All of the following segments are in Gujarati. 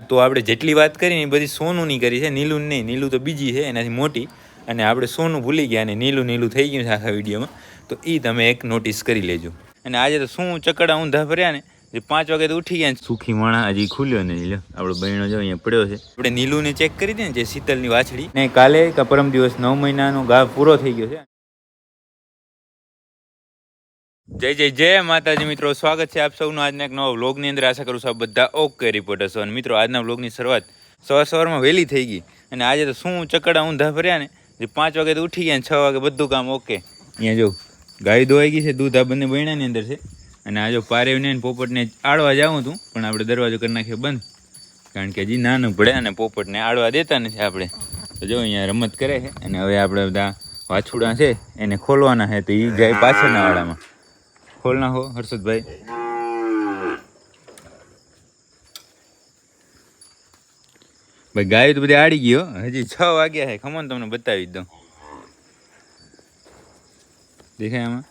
તો આપણે જેટલી વાત કરી એ બધી સોનુંની કરી છે, નીલું નહીં. નીલું તો બીજી છે એનાથી મોટી, અને આપણે સોનું ભૂલી ગયા અને નીલું થઈ ગયું છે આખા વિડીયોમાં. તો એ તમે એક નોટિસ કરી લેજો. અને આજે તો શું ચકડા ઊંધા ભર્યા ને, જે 5 વાગે તો ઉઠી ગયા. સુખી માણા હજી ખુલ્યો નહીં. લો આપણો બહેણો જો અહીંયા પડ્યો છે. આપણે નીલુંને ચેક કરી દે ને, જે શીતલની વાછડી ને કાલે કે પરમ દિવસ 9 મહિનાનો ગાભ પૂરો થઈ ગયો છે. જય જય જય માતાજી મિત્રો, સ્વાગત છે આપ સૌનું આજના એક નવા વ્લોગની અંદર. આશા કરું છું આપ બધા ઓકે રિપોર્ટર છો. અને મિત્રો આજના વ્લોગની શરૂઆત સવારમાં વહેલી થઈ ગઈ. અને આજે તો શું ચકડા ઊંધા ભર્યા ને, જે 5 વાગે તો ઉઠી ગયા, 6 વાગે બધું કામ ઓકે. અહીંયા જો ગાય ધોવાઈ ગઈ છે, દૂધ આ બંને બહેણાની અંદર છે. અને આ જો પારેવને પોપટને આડવા જાઉં હતું, પણ આપણે દરવાજો કરી નાખ્યો બંધ, કારણ કે હજી નાનું પડે અને પોપટને આડવા દેતા નથી આપણે. તો જો અહીંયા રમત કરે છે. અને હવે આપણે બધા વાછુડા છે એને ખોલવાના છે, તો એ જાય પાછળના વાડામાં. ખોલ નાખો હર્ષદભાઈ. ભાઈ ગાય તો બધી આડી ગયો, હજી 6 વાગ્યા છે. ખમો ને તમને બતાવી દઉં. દેખાય આમાં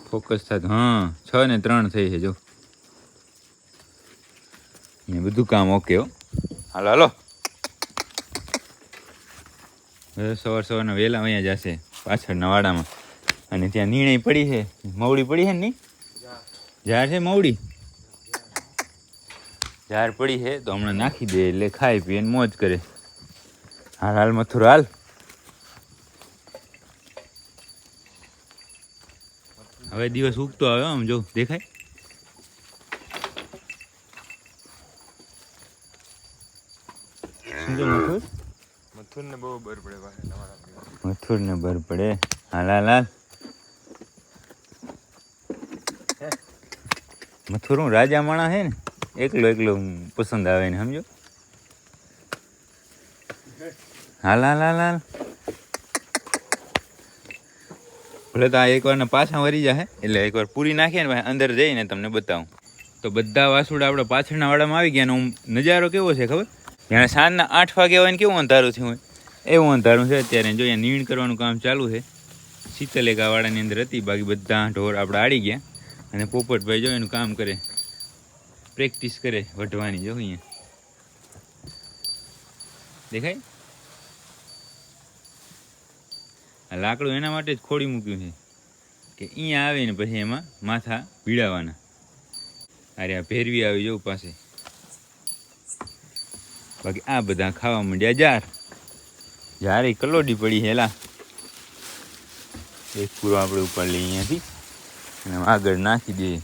ફોકસ થતું? હા, 6 ને 3 થઈ છે. જો એ બધું કામ ઓકે હો. હાલો હાલો, સવારના વહેલા અહીંયા જશે પાછળના વાડામાં. અને ત્યાં નીણે પડી છે, મવડી પડી છે ને, નહીં ઝાડ છે, મવડી ઝાડ પડી છે. તો હમણાં નાખી દે એટલે ખાઈ પીએ ને મોજ કરે. હાલ હાલ મથુર હાલ. હવે દિવસ ઉગતો આવ્યો, આમ જો દેખાય. મથુરને બહુ બર પડે, મથુરને બર પડે. હાલ હાલ હાલ. મથુર હું રાજા માણા છે ને, એકલો પસંદ આવે ને, સમજો. હાલ હાલ હાલ હાલ. ભલે તો આ એકવારના પાછા વરી જાય, એટલે એકવાર પૂરી નાખીએ ને અંદર જઈને તમને બતાવું. તો બધા વાસુડા આપણે પાછળના વાડામાં આવી ગયા. ને નજારો કેવો છે ખબર? જાણે સાંજના 8 વાગ્યા હોય ને કેવું અંધારું થયું હોય એવું અંધારું છે અત્યારે. જો અહીંયા નીણ કરવાનું કામ ચાલુ છે. શીતલેકા વાડાની અંદર હતી, બાકી બધા ઢોર આપણે આડી ગયા. અને પોપટભાઈ જો એનું કામ કરે, પ્રેક્ટિસ કરે વઢવાની. જો અહીંયા દેખાય આ લાકડું એના માટે જ ખોડી મૂક્યું છે કે અહીંયા આવે ને પછી એમાં માથા ભીડાવાના. અરે આ ભેરવી આવી જવું પાસે. બાકી આ બધા ખાવા માંડ્યા જારે કલોડી પડી હેલા. એક પૂરો આપણે ઉપર લઈએ અહીંયાથી અને આગળ નાખી દઈએ.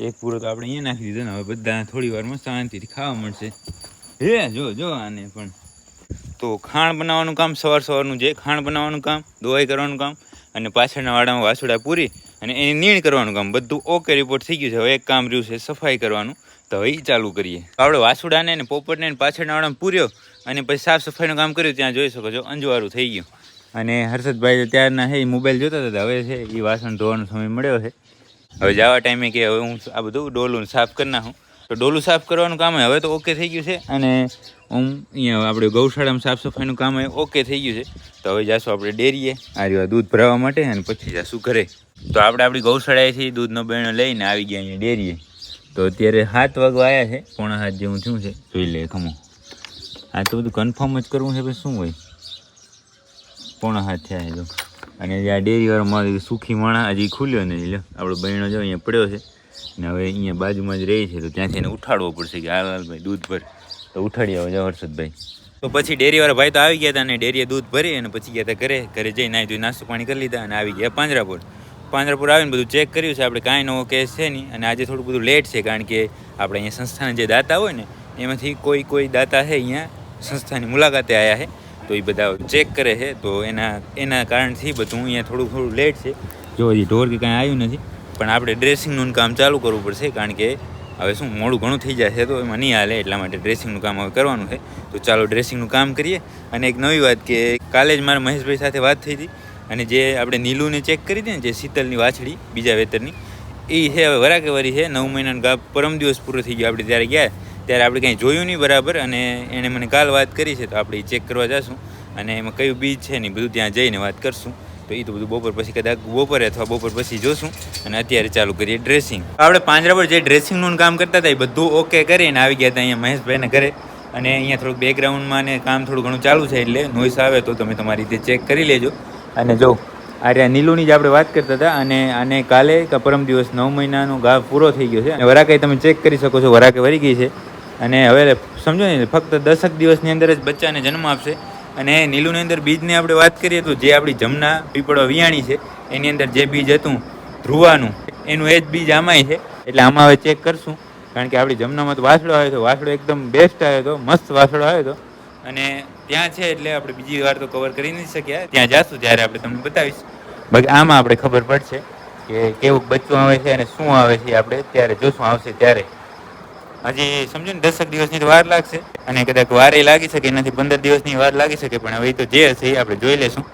એક પૂરો તો આપણે અહીંયા નાખી દીધો ને. હવે બધા થોડી વારમાં શાંતિથી ખાવા મળશે. હે જો આને પણ તો ખાણ બનાવવાનું કામ સવારનું જે ખાણ બનાવવાનું કામ, દોવાઈ કરવાનું કામ, અને પાછળના વાડામાં વાસુડા પૂરી અને એની નીણ કરવાનું કામ બધું ઓકે રિપોર્ટ થઈ ગયું છે. હવે એક કામ રહ્યું છે સફાઈ કરવાનું, તો હવે એ ચાલુ કરીએ. આપણે વાસુડાને ને પોપટને પાછળના વાડામાં પૂર્યો અને પછી સાફ સફાઈનું કામ કર્યું. ત્યાં જોઈ શકો છો અંજવાળું થઈ ગયું. અને હર્ષદભાઈ ત્યારના છે એ મોબાઈલ જોતા હતા. હવે છે એ વાસણ ધોવાનો સમય મળ્યો છે. હવે જવા ટાઈમે કે હવે હું આ બધું ડોલું સાફ કરી નાખું. તો ડોલું સાફ કરવાનું કામ હવે તો ઓકે થઈ ગયું છે. અને અહીંયા આપણે ગૌશાળામાં સાફ સફાઈનું કામ ઓકે થઈ ગયું છે. તો હવે જાશું આપણે ડેરીએ આ રહ્યું દૂધ ભરાવવા માટે, અને પછી જાશું ઘરે. તો આપણે આપણી ગૌશાળાએથી દૂધનો બેણો લઈને આવી ગયા અહીંયા ડેરીએ. તો અત્યારે 7 વાગવા આવ્યા છે, 7:45 જેવું થયું છે. જોઈ લે ખમો. આ તો બધું કન્ફર્મ જ કરવું છે પછી શું હોય. 7:45 થયા છે. તો અને આ ડેરીવાળો મારો સુખી માણા હજી ખુલ્યો નથી. લો આપણો બહેણો જો અહીંયા પડ્યો છે ને હવે અહીંયા બાજુમાં જ રહી છે. તો ત્યાંથી એને ઉઠાડવો પડશે કે હાલ ભાઈ દૂધ ભર. તો ઉઠાડી આવો જાઓ હર્ષદભાઈ. તો પછી ડેરીવાળા ભાઈ તો આવી ગયા હતા અને ડેરીએ દૂધ ભરી અને પછી ગયા હતા ઘરે જઈને નાહી ધોઈ નાસ્તો પાણી કરી લીધા અને આવી ગયા પાંજરાપુર આવીને બધું ચેક કર્યું છે આપણે. કાંઈ નવો કેસ છે નહીં. અને આજે થોડું બધું લેટ છે, કારણ કે આપણે અહીંયા સંસ્થાના જે દાતા હોય ને એમાંથી કોઈ દાતા છે અહીંયા સંસ્થાની મુલાકાતે આવ્યા છે. તો એ બધા ચેક કરે છે. તો એના કારણથી બધું અહીંયા થોડું લેટ છે. જો હજી ઢોર કે કાંઈ આવ્યું નથી, પણ આપણે ડ્રેસિંગનું કામ ચાલુ કરવું પડશે, કારણ કે હવે શું મોડું ઘણું થઈ જાય છે તો એમાં નહીં હાલે. એટલા માટે ડ્રેસિંગનું કામ હવે કરવાનું છે. તો ચાલો ડ્રેસિંગનું કામ કરીએ. અને એક નવી વાત કે કાલે જ મારા મહેશભાઈ સાથે વાત થઈ હતી, અને જે આપણે નીલુંને ચેક કરી હતી ને, જે શીતલની વાછડી બીજા વેતરની, એ છે હવે વરાકે વરી છે. 9 મહિનાનો ગાભ પરમ દિવસ પૂરો થઈ ગયો આપણે ત્યારે ગયા. ત્યારે આપણે કંઈ જોયું નહીં બરાબર, અને એણે મને કાલ વાત કરી છે, તો આપણે ચેક કરવા જઈશું અને એમાં કયું બીજ છે ને બધું ત્યાં જઈને વાત કરશું. તો એ તો બધું બપોર પછી કદાચ બપોરે અથવા બપોર પછી જોશું. અને અત્યારે ચાલુ કરીએ ડ્રેસિંગ. આપણે પાંજરા પર જે ડ્રેસિંગનું કામ કરતા હતા એ બધું ઓકે કરીને આવી ગયા હતા અહીંયા મહેશભાઈને ઘરે. અને અહીંયા થોડુંક બેકગ્રાઉન્ડમાં ને કામ થોડું ઘણું ચાલુ છે, એટલે નોઈસ આવે તો તમે તમારી રીતે ચેક કરી લેજો. અને જો આ નીલુની જ આપણે વાત કરતા હતા, અને આને કાલે કે પરમ દિવસ 9 મહિનાનો ઘા પૂરો થઈ ગયો છે. અને વરાકાઈ તમે ચેક કરી શકો છો, વરાકે વરી ગઈ છે. અને હવે સમજો ને ફક્ત 10 દિવસની અંદર જ બચ્ચાને જન્મ આપશે. અને નીલુની અંદર બીજની આપણે વાત કરીએ તો જે આપણી જમના પીપળો વિયાણી છે એની અંદર જે બીજ હતું ધ્રુવાનું, એનું એ જ બીજ આમાંય છે. એટલે આમાં હવે ચેક કરશું, કારણ કે આપણી જમનામાં તો વાસળો આવ્યો હતો. વાસળો એકદમ બેસ્ટ આવ્યો હતો, મસ્ત વાસળો આવ્યો હતો. અને ત્યાં છે એટલે આપણે બીજી વાર તો કવર કરી નથી શક્યા. ત્યાં જાશું ત્યારે આપણે તમને બતાવીશ. બાકી આમાં આપણે ખબર પડશે કે કેવું બચ્ચું આવે છે અને શું આવે છે. આપણે ત્યારે જોશું, આવશે ત્યારે. હજી સમજો ને 10 દિવસની તો વાર લાગશે, અને કદાચ વારે લાગી શકે, એનાથી 15 દિવસની વાર લાગી શકે. પણ હવે એ તો જે હશે એ આપણે જોઈ લેશું.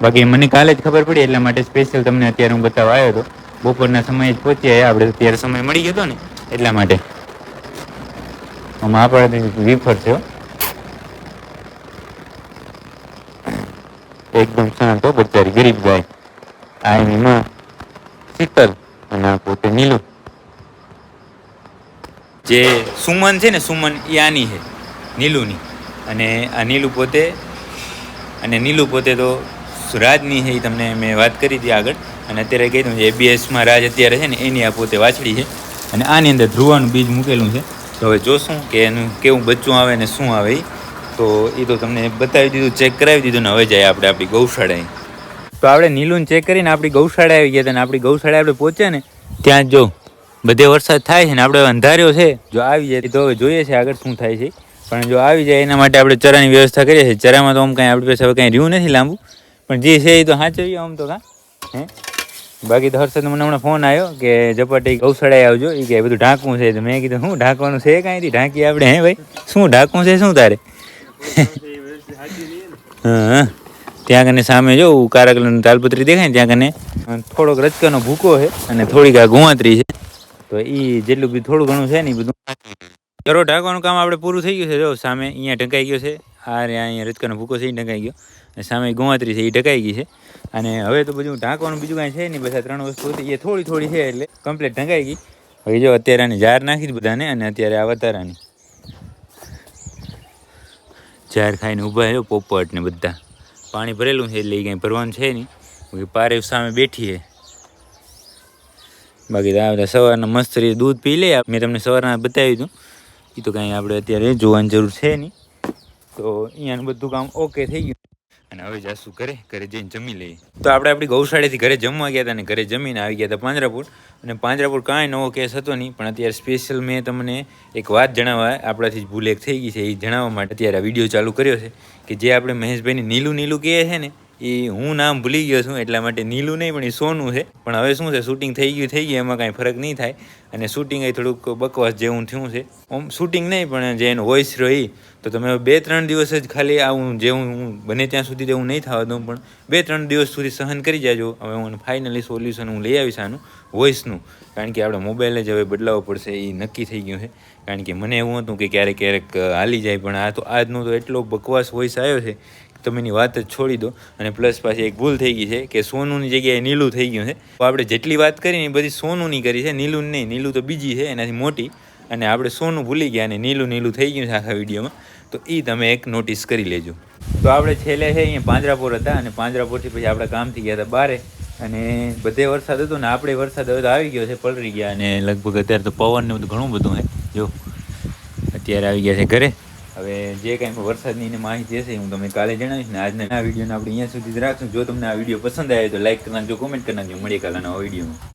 બાકી મને કાલે જ ખબર પડી, એટલા માટે સ્પેશિયલ તમને અત્યારે હું બતાવવા આવ્યો હતો. બપોરના સમયે જ પહોંચ્યા આપણે, અત્યારે સમય મળી ગયો હતો ને એટલા માટે. આમાં આપણે વિફર છે એકદમ શાંત, બચારી ગરીબ ગાય. આ એની માં શીતલ અને આ પોતે નીલું. જે સુમન છે ને, સુમન એ આની છે નીલુની. અને આ નીલું પોતે તો રાજની છે. એ તમને મેં વાત કરી હતી આગળ. અને અત્યારે કહી દઉં, ABSમાં રાજ અત્યારે છે ને એની આ પોતે વાછડી છે. અને આની અંદર ધ્રુવાનું બીજ મૂકેલું છે. તો હવે જોશું કે એનું કેવું બચ્ચું આવે ને શું આવે. તો એ તો તમને બતાવી દીધું, ચેક કરાવી દીધું. ને હવે જાય આપણે આપણી ગૌશાળાએ. તો આપણે નીલુને ચેક કરીને આપણી ગૌશાળા આવી ગયા હતા. અને આપણી ગૌશાળા આપણે પહોંચ્યા ને ત્યાં જો બધે વરસાદ થાય છે ને આપણે અંધાર્યો છે. જો આવી જાય તો હવે જોઈએ છે આગળ શું થાય છે. પણ જો આવી જાય એના માટે આપણે ચરાની વ્યવસ્થા કરીએ છીએ. ચરામાં તો આમ કાંઈ આપણી પાસે હવે કાંઈ રહ્યું નથી લાંબુ, પણ જે છે એ તો સાચવીએ આમ તો. હે બાકી તો હર્ષદ મને હમણાં ફોન આવ્યો કે ઝપાટી ગૌશાળાએ આવજો. એ કે બધું ઢાંકવું છે. તો મેં કીધું શું ઢાંકવાનું છે, કાંઈથી ઢાંકી આપણે. હે ભાઈ શું ઢાંકવું છે, શું તારે? હા, ત્યાં કને સામે જો કાળા કલરની તાલપત્રી દેખાય ને, ત્યાં કને થોડોક રચકાનો ભૂકો છે અને થોડીક આ ગુવાતરી છે. તો એ જેટલું બી થોડું ઘણું છે ને એ બધું ચરો ઢાંકવાનું કામ આપણે પૂરું થઈ ગયું છે. જો સામે અહીંયા ઢંકાઈ ગયો છે. અહીંયા રચકાનો ભૂકો છે એ ઢંકાઈ ગયો, અને સામે ગુવાતરી છે એ ઢંકાઈ ગઈ છે. અને હવે તો બધું ઢાંકવાનું બીજું કાંઈ છે નહીં. બધા 3 વસ્તુ હતી એ થોડી થોડી છે એટલે કમ્પ્લીટ ઢંકાઈ ગઈ. હવે જો અત્યારે આની જાર નાખી બધાને, અને અત્યારે આ વધારાની જાર ખાઈને ઊભા છે પોપટ ને બધા. પાણી ભરેલું છે એટલે એ કંઈ ભરવાનું છે નહીં. પારે સામે બેઠી છે. બાકી બધા સવારના મસ્ત રીતે દૂધ પી લે. મેં તમને સવારના બતાવ્યું હતું. એ તો કાંઈ આપણે અત્યારે જોવાની જરૂર છે નહીં. તો અહીંયાનું બધું કામ ઓકે થઈ ગયું. અને હવે જાશું ઘરે જઈને જમી લઈએ. તો આપણે આપણી ગૌશાળાથી ઘરે જમવા ગયા હતા, અને ઘરે જમીને આવી ગયા હતા પાંજરાપુર. અને પાંજરાપુર કાંઈ નવો કેસ હતો નહીં, પણ અત્યારે સ્પેશિયલ મેં તમને એક વાત જણાવવા, આપણાથી જ ભૂલ એક થઈ ગઈ છે એ જણાવવા માટે અત્યારે આ વિડીયો ચાલુ કર્યો છે. કે જે આપણે મહેશભાઈને નીલું કહે છે ને, એ હું નામ ભૂલી ગયો છું. એટલા માટે નીલું નહીં પણ એ સોનું છે. પણ હવે શું છે, શૂટિંગ થઈ ગયું, એમાં કાંઈ ફરક નહીં થાય. અને શૂટિંગ એ થોડુંક બકવાસ જેવું થયું છે. આમ શૂટિંગ નહીં, પણ જે એનો વોઇસ રહ્યો એ તો તમે 2-3 દિવસ જ ખાલી આવું, જેવું હું બને ત્યાં સુધી તેવું નહીં થવા દઉં, પણ 2-3 દિવસ સુધી સહન કરી જાજો. હવે હું ફાઇનલી સોલ્યુશન હું લઈ આવીશ આનું વોઇસનું, કારણ કે આપણે મોબાઈલ જ હવે બદલાવવો પડશે એ નક્કી થઈ ગયું છે. કારણ કે મને એવું હતું કે ક્યારેક હાલી જાય, પણ આ તો આજનો તો એટલો બકવાસ વોઇસ આવ્યો છે તમે એની વાત જ છોડી દો. અને પ્લસ પાછી એક ભૂલ થઈ ગઈ છે કે સોનુની જગ્યાએ નીલું થઈ ગયું છે. તો આપણે જેટલી વાત કરીને એ બધી સોનુની કરી છે, નીલું નહીં. નીલું તો બીજી છે એનાથી મોટી, અને આપણે સોનું ભૂલી ગયા અને નીલું થઈ ગયું છે આખા વિડીયોમાં. તો એ તમે એક નોટિસ કરી લેજો. તો આપણે છેલ્લે છે અહીંયા પાંજરાપોર હતા, અને પાંજરાપોરથી પછી આપણે કામથી ગયા હતા બારે. અને બધે વરસાદ હતો ને આપણે વરસાદ હવે તો આવી ગયો છે, પલરી ગયા. અને લગભગ અત્યારે તો પવન ને બધું ઘણું બધું છે. જો અત્યારે આવી ગયા છે ઘરે. હવે જે કાંઈ વરસાદની માહિતી હશે હું તમને કાલે જણાવીશ. ને આજના આ વિડીયોને આપણે અહીંયા સુધી જ રાખશું. જો તમને આ વિડીયો પસંદ આવે તો લાઈક કરી નાખજો, કોમેન્ટ કરી નાખજો. મળીએ કાલના નવા વિડીયોમાં.